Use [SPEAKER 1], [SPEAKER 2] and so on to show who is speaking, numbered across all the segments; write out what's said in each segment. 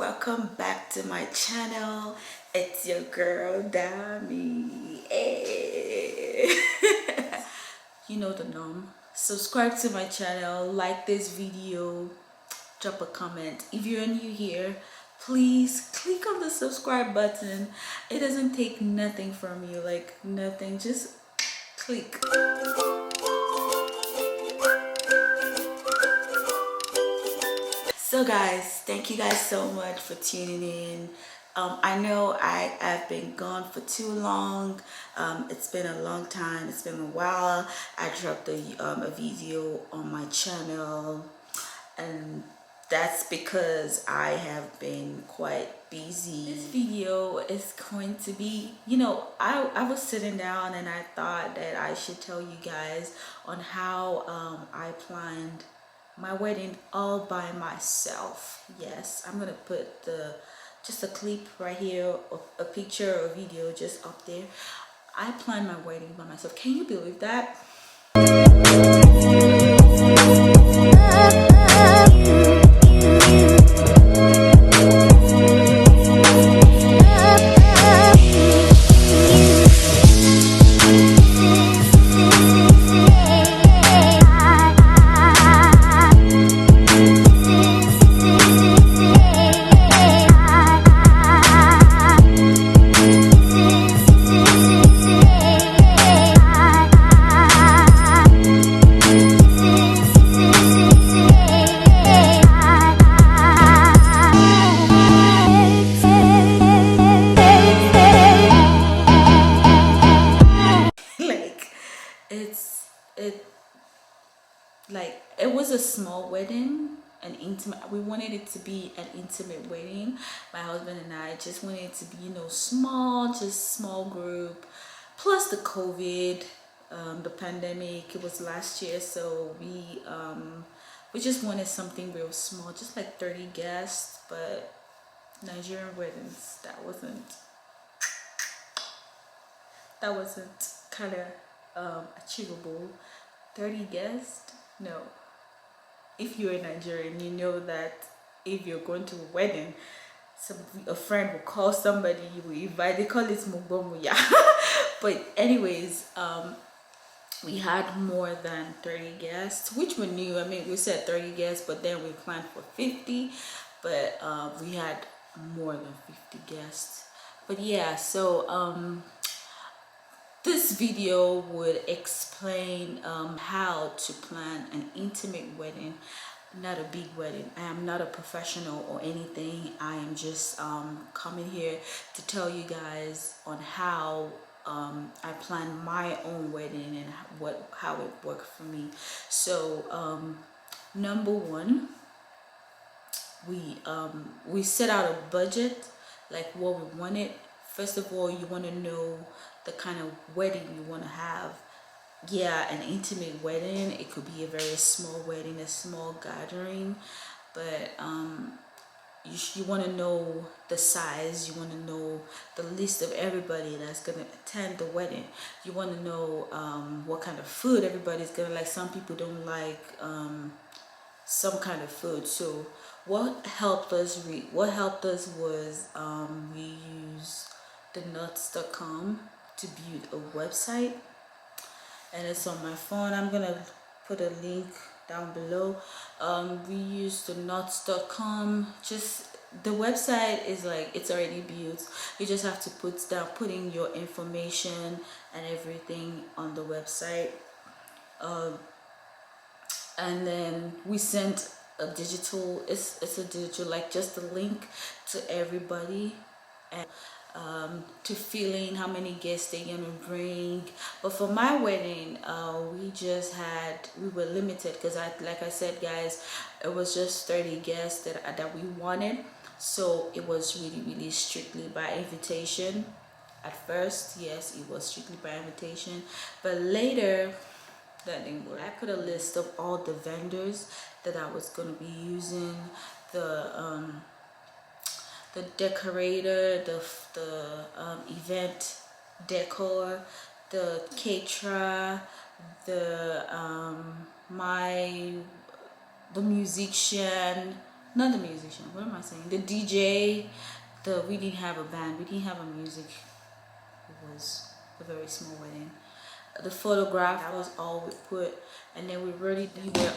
[SPEAKER 1] welcome back to my channel. It's your girl Dami. Hey. You know the norm. Subscribe to my channel, like this video, drop a comment. If you're new here, please click on the subscribe button. It doesn't take nothing from you, like nothing, just click. So guys, thank you guys so much for tuning in. I know I've been gone for too long. It's been a long time. It's been a while. I dropped a video on my channel, and that's because I have been quite busy. This video is going to be, I was sitting down and I thought that I should tell you guys on how I planned my wedding all by myself. Yes, I'm gonna put just a clip right here, a picture or video just up there. I planned my wedding by myself. Can you believe that? It was a small wedding, an intimate. We wanted it to be an intimate wedding. My husband and I just wanted it to be, small, just small group. Plus the COVID, the pandemic. It was last year, so we just wanted something real small, just like 30 guests. But Nigerian weddings, that wasn't kind of achievable. 30 guests, no. If you're a Nigerian, you know that if you're going to a wedding, a friend will call somebody, you will invite. They call it mugbomuya. But anyways, we had more than 30 guests, which we knew. I mean, we said 30 guests, but then we planned for 50. But we had more than 50 guests. But yeah, so this video would explain how to plan an intimate wedding, not a big wedding. I am not a professional or anything. I am just coming here to tell you guys on how I plan my own wedding and how it worked for me. So number one, we set out a budget, like what we wanted. First of all, you want to know the kind of wedding you want to have. Yeah, an intimate wedding. It could be a very small wedding, a small gathering, but you want to know the size. You want to know the list of everybody that's gonna attend the wedding. You want to know what kind of food everybody's gonna like. Some people don't like some kind of food. So what helped us was we use the nuts.com to build a website, and it's on my phone. I'm gonna put a link down below. We use the nuts.com. Just the website is like, it's already built. You just have to put in your information and everything on the website, and then we sent a digital, it's a digital, like just a link to everybody, and to fill in how many guests they're gonna bring. But for my wedding, we were limited because like I said, guys, it was just 30 guests that we wanted. So it was really strictly by invitation. At first, yes, it was strictly by invitation, but later that didn't work. I put a list of all the vendors that I was gonna be using, the decorator, the event decor, the caterer, the musician, not the musician, what am I saying, the DJ. We didn't have a band, we didn't have a music. It was a very small wedding. The photograph, that was all we put. And then we were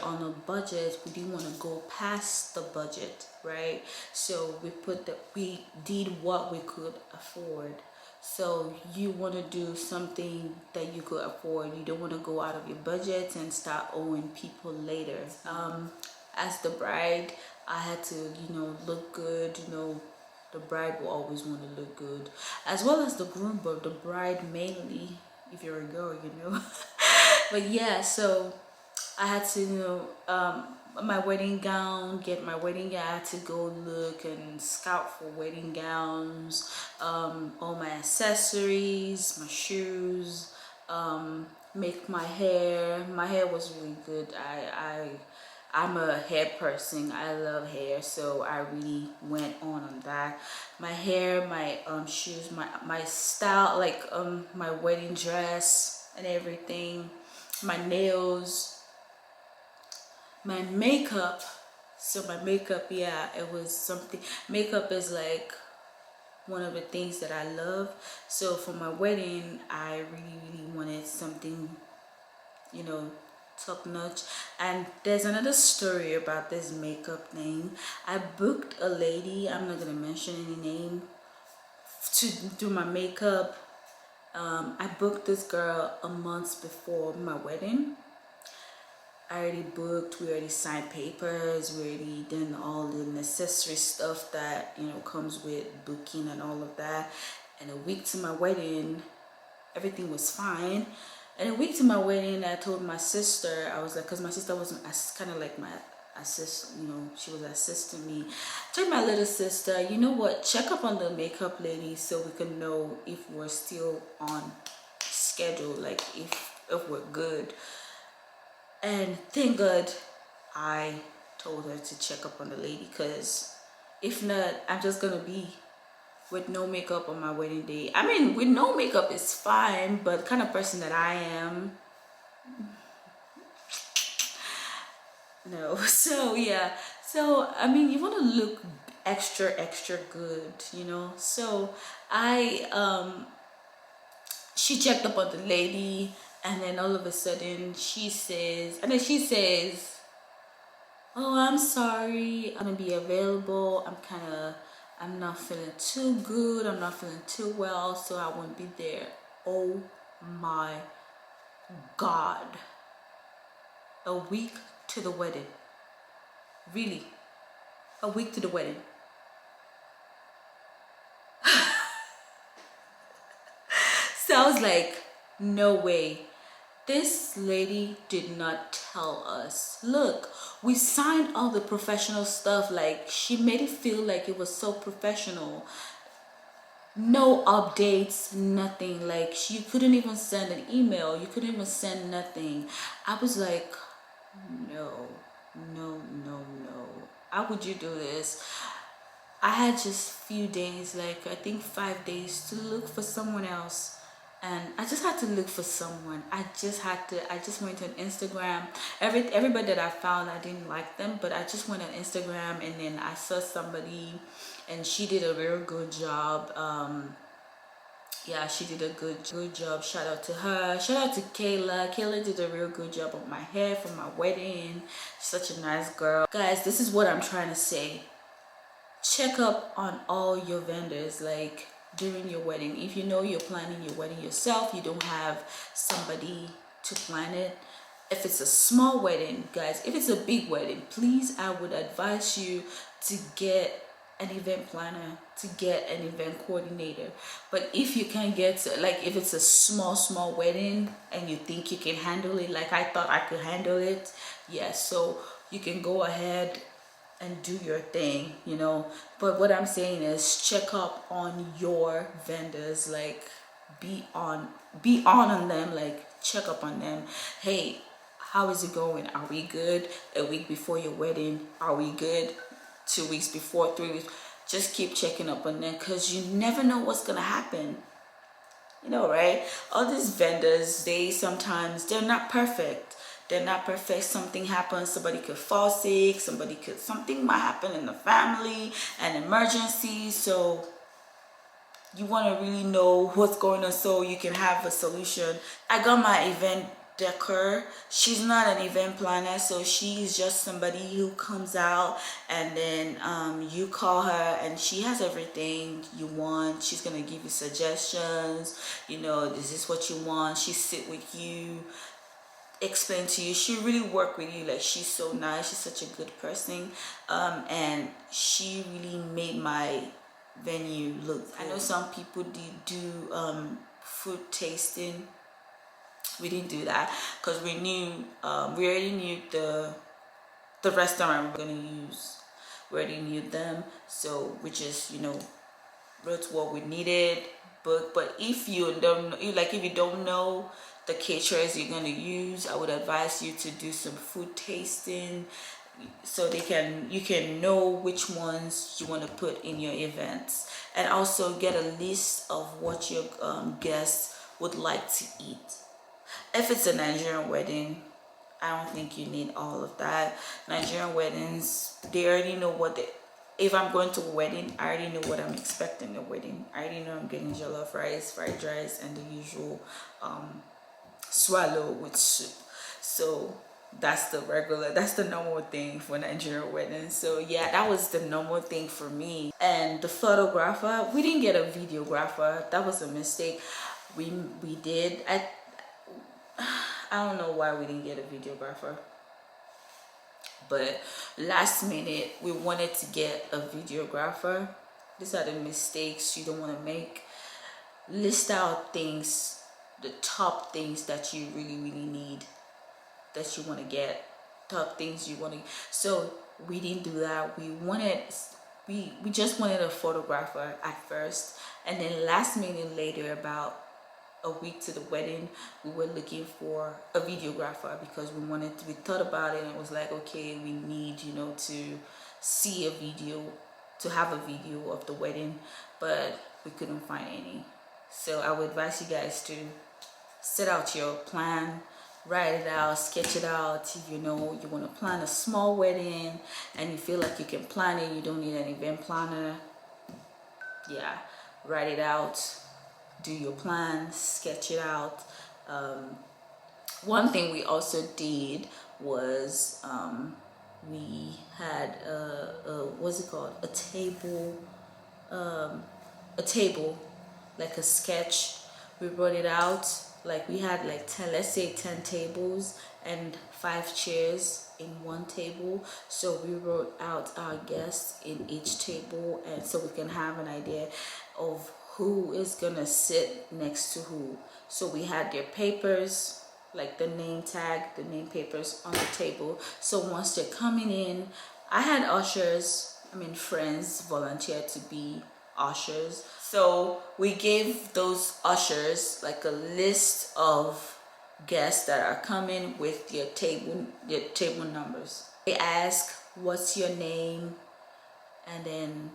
[SPEAKER 1] on a budget. We didn't want to go past the budget, right? So we did what we could afford. So you want to do something that you could afford. You don't want to go out of your budget and start owing people later. As the bride, I had to, look good. The bride will always want to look good, as well as the groom, but the bride mainly, if you're a girl. But yeah, so I had to, my wedding gown, get my wedding gown. I had to go look and scout for wedding gowns, all my accessories, my shoes, make my hair. My hair was really good. I'm a hair person. I love hair, so I really went on that. My hair, my shoes, my style, like my wedding dress and everything, my nails, my makeup. So my makeup, yeah, it was something. Makeup is like one of the things that I love. So for my wedding, I really wanted something, top notch. And there's another story about this makeup thing. I booked a lady, I'm not gonna mention any name, to do my makeup. I booked this girl a month before my wedding. I already booked, we already signed papers, we already done all the necessary stuff that comes with booking and all of that. And a week to my wedding, everything was fine. And a week to my wedding, I told my sister, I was like, because my sister wasn't kind of like my assistant, she was assisting me. I told my little sister, you know what, check up on the makeup lady so we can know if we're still on schedule, like if we're good. And thank God I told her to check up on the lady, because if not, I'm just gonna be with no makeup on my wedding day. I mean, with no makeup is fine, but the kind of person that I am, no. So yeah, so I mean, you want to look extra good, so she checked up on the lady, and then all of a sudden she says, oh, I'm sorry, I'm gonna be available, I'm not feeling too good, I'm not feeling too well, so I won't be there. Oh my God. A week to the wedding. Really? A week to the wedding. So I was like, no way. This lady did not tell us. Look, we signed all the professional stuff. Like, she made it feel like it was so professional. No updates, nothing. Like, you couldn't even send an email. You couldn't even send nothing. I was like, no. How would you do this? I had just few days, like I think 5 days, to look for someone else. And I just had to look for someone. I just went on Instagram. Everybody that I found, I didn't like them, but I just went on Instagram, and then I saw somebody, and she did a real good job. Yeah, she did a good job. Shout out to her. Shout out to Kayla. Kayla did a real good job of my hair for my wedding. Such a nice girl. Guys, this is what I'm trying to say. Check up on all your vendors, like during your wedding. If you know you're planning your wedding yourself, you don't have somebody to plan it. If it's a small wedding, guys, if it's a big wedding, please, I would advise you to get an event planner, to get an event coordinator. But if you can't get, like, if it's a small wedding and you think you can handle it, like I thought I could handle it, yeah, so you can go ahead and do your thing, but what I'm saying is check up on your vendors, like be on them, like check up on them. Hey, how is it going? Are we good? A week before your wedding, are we good? 2 weeks before, 3 weeks, just keep checking up on them, because you never know what's gonna happen, right? All these vendors, they're not perfect. They're not perfect. Something happens, somebody could fall sick, something might happen in the family, an emergency. So you want to really know what's going on so you can have a solution. I got my event decor. She's not an event planner, so she's just somebody who comes out, and then you call her and she has everything you want. She's gonna give you suggestions, you know, this is what you want. She sit with you, explain to you. She really work with you. Like, she's so nice, she's such a good person, and she really made my venue look good. I know some people do food tasting. We didn't do that because we knew, we already knew the restaurant we're gonna use. We already knew them, so we just, you know, wrote what we needed, but if you don't know, if you don't know the caterers you're going to use, I would advise you to do some food tasting so you can know which ones you want to put in your events, and also get a list of what your guests would like to eat. If it's a Nigerian wedding, I don't think you need all of that. Nigerian weddings, they already know what they, if I'm going to a wedding, I already know what I'm expecting a wedding. I already know I'm getting jollof rice, fried rice, and the usual swallow with soup. So that's the normal thing for Nigerian weddings. So yeah, that was the normal thing for me. And the photographer, we didn't get a videographer. That was a mistake. We did. I don't know why we didn't get a videographer, but last minute we wanted to get a videographer. These are the mistakes you don't want to make. List out things, the top things that you really need, that you want to get, top things you want to. So we didn't do that. We just wanted a photographer at first, and then last minute, later, about a week to the wedding, we were looking for a videographer because we thought about it and it was like, okay, we need, you know, to see a video, to have a video of the wedding, but we couldn't find any. So I would advise you guys to set out your plan, write it out, sketch it out. If you know you want to plan a small wedding and you feel like you can plan it, you don't need an event planner, yeah, write it out, do your plan, sketch it out. One thing we also did was we had what's it called, a table, like a sketch. We wrote it out. Like, we had like 10, let's say 10 tables and 5 chairs in one table. So we wrote out our guests in each table, and so we can have an idea of who is gonna sit next to who. So we had their papers, like the name tag, the name papers on the table. So once they're coming in, I had ushers, friends volunteer to be ushers. So we gave those ushers like a list of guests that are coming with their table numbers. They ask, what's your name? And then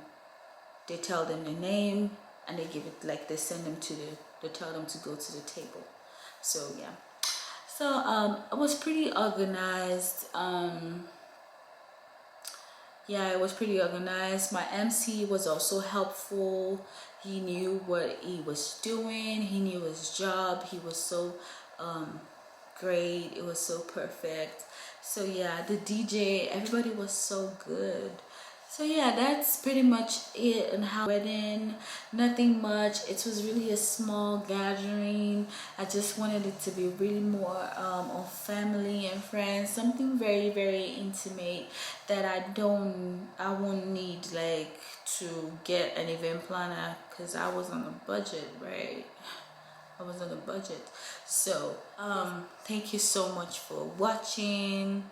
[SPEAKER 1] they tell them the name, and they give it, like, they send them to they tell them to go to the table. So yeah, so it was pretty organized. Yeah, it was pretty organized. My MC was also helpful. He knew what he was doing. He knew his job. He was so great. It was so perfect. So yeah, the DJ, everybody was so good. So yeah, that's pretty much it. And how wedding, nothing much. It was really a small gathering. I just wanted it to be really more of family and friends, something very, very intimate that I won't need like to get an event planner, because I was on a budget, right? I was on a budget. So thank you so much for watching.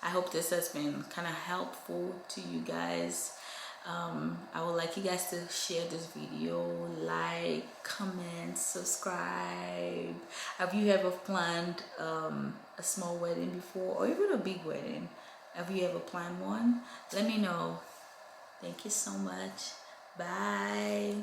[SPEAKER 1] I hope this has been kind of helpful to you guys. I would like you guys to share this video, like, comment, subscribe. Have you ever planned a small wedding before, or even a big wedding? Have you ever planned one? Let me know. Thank you so much. Bye.